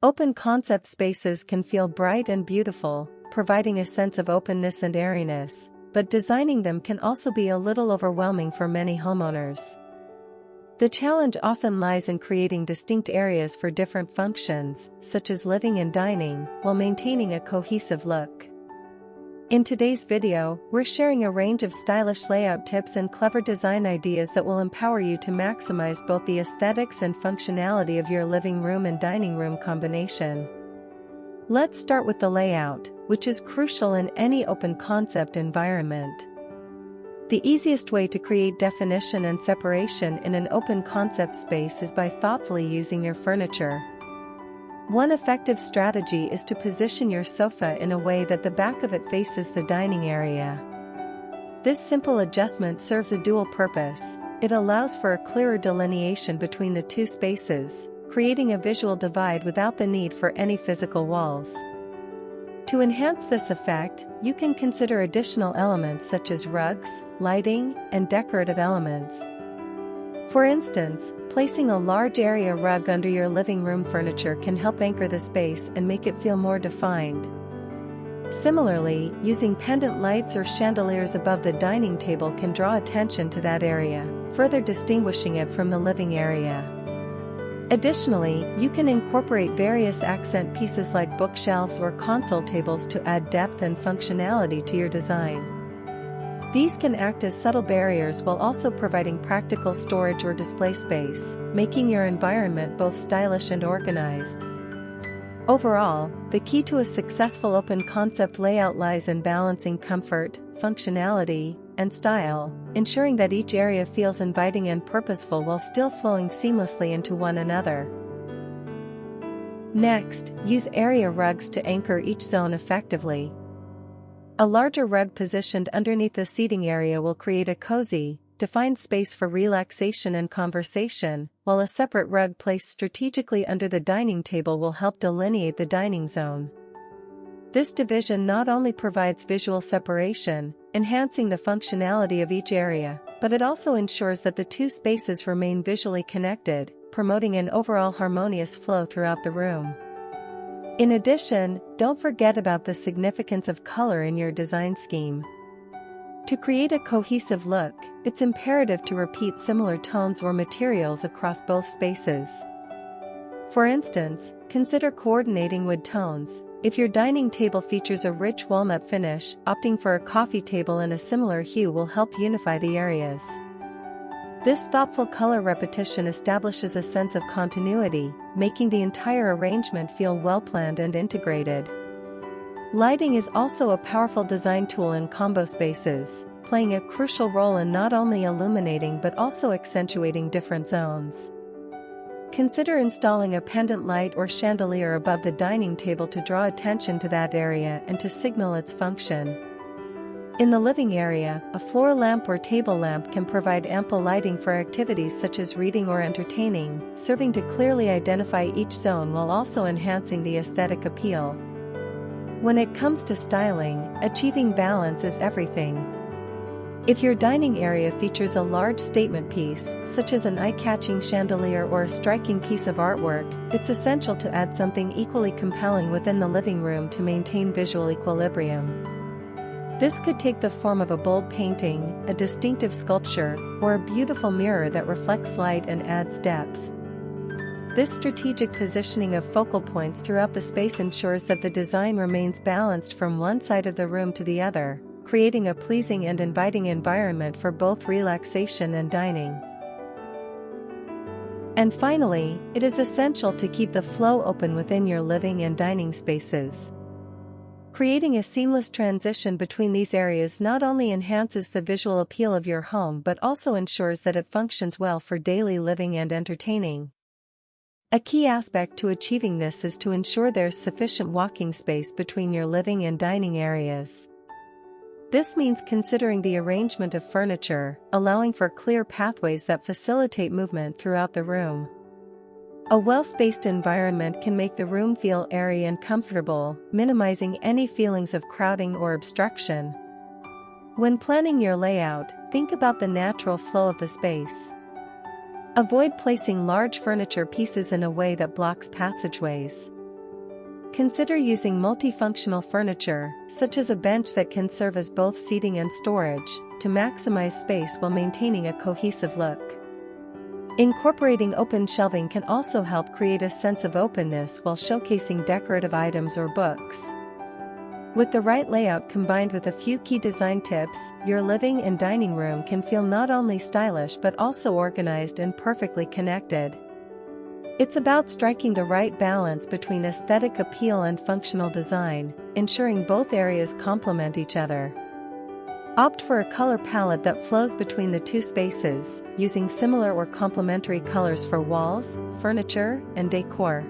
Open concept spaces can feel bright and beautiful, providing a sense of openness and airiness, but designing them can also be a little overwhelming for many homeowners. The challenge often lies in creating distinct areas for different functions, such as living and dining, while maintaining a cohesive look. In today's video, we're sharing a range of stylish layout tips and clever design ideas that will empower you to maximize both the aesthetics and functionality of your living room and dining room combination. Let's start with the layout, which is crucial in any open concept environment. The easiest way to create definition and separation in an open concept space is by thoughtfully using your furniture. One effective strategy is to position your sofa in a way that the back of it faces the dining area. This simple adjustment serves a dual purpose. It allows for a clearer delineation between the two spaces, creating a visual divide without the need for any physical walls. To enhance this effect, you can consider additional elements such as rugs, lighting, and decorative elements. For instance, placing a large area rug under your living room furniture can help anchor the space and make it feel more defined. Similarly, using pendant lights or chandeliers above the dining table can draw attention to that area, further distinguishing it from the living area. Additionally, you can incorporate various accent pieces like bookshelves or console tables to add depth and functionality to your design. These can act as subtle barriers while also providing practical storage or display space, making your environment both stylish and organized. Overall, the key to a successful open concept layout lies in balancing comfort, functionality, and style, ensuring that each area feels inviting and purposeful while still flowing seamlessly into one another. Next, use area rugs to anchor each zone effectively. A larger rug positioned underneath the seating area will create a cozy, defined space for relaxation and conversation, while a separate rug placed strategically under the dining table will help delineate the dining zone. This division not only provides visual separation, enhancing the functionality of each area, but it also ensures that the two spaces remain visually connected, promoting an overall harmonious flow throughout the room. In addition, don't forget about the significance of color in your design scheme. To create a cohesive look, it's imperative to repeat similar tones or materials across both spaces. For instance, consider coordinating wood tones. If your dining table features a rich walnut finish, opting for a coffee table in a similar hue will help unify the areas. This thoughtful color repetition establishes a sense of continuity, making the entire arrangement feel well-planned and integrated. Lighting is also a powerful design tool in combo spaces, playing a crucial role in not only illuminating but also accentuating different zones. Consider installing a pendant light or chandelier above the dining table to draw attention to that area and to signal its function. In the living area, a floor lamp or table lamp can provide ample lighting for activities such as reading or entertaining, serving to clearly identify each zone while also enhancing the aesthetic appeal. When it comes to styling, achieving balance is everything. If your dining area features a large statement piece, such as an eye-catching chandelier or a striking piece of artwork, it's essential to add something equally compelling within the living room to maintain visual equilibrium. This could take the form of a bold painting, a distinctive sculpture, or a beautiful mirror that reflects light and adds depth. This strategic positioning of focal points throughout the space ensures that the design remains balanced from one side of the room to the other, creating a pleasing and inviting environment for both relaxation and dining. And finally, it is essential to keep the flow open within your living and dining spaces. Creating a seamless transition between these areas not only enhances the visual appeal of your home but also ensures that it functions well for daily living and entertaining. A key aspect to achieving this is to ensure there's sufficient walking space between your living and dining areas. This means considering the arrangement of furniture, allowing for clear pathways that facilitate movement throughout the room. A well-spaced environment can make the room feel airy and comfortable, minimizing any feelings of crowding or obstruction. When planning your layout, think about the natural flow of the space. Avoid placing large furniture pieces in a way that blocks passageways. Consider using multifunctional furniture, such as a bench that can serve as both seating and storage, to maximize space while maintaining a cohesive look. Incorporating open shelving can also help create a sense of openness while showcasing decorative items or books. With the right layout combined with a few key design tips, your living and dining room can feel not only stylish but also organized and perfectly connected. It's about striking the right balance between aesthetic appeal and functional design, ensuring both areas complement each other. Opt for a color palette that flows between the two spaces, using similar or complementary colors for walls, furniture, and decor.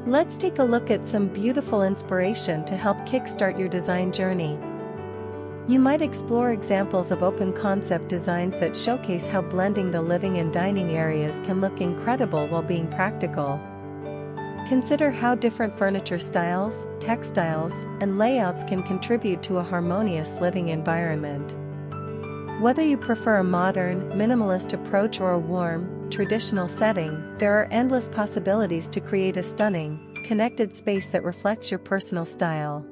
Let's take a look at some beautiful inspiration to help kickstart your design journey. You might explore examples of open concept designs that showcase how blending the living and dining areas can look incredible while being practical. Consider how different furniture styles, textiles, and layouts can contribute to a harmonious living environment. Whether you prefer a modern, minimalist approach or a warm, traditional setting, there are endless possibilities to create a stunning, connected space that reflects your personal style.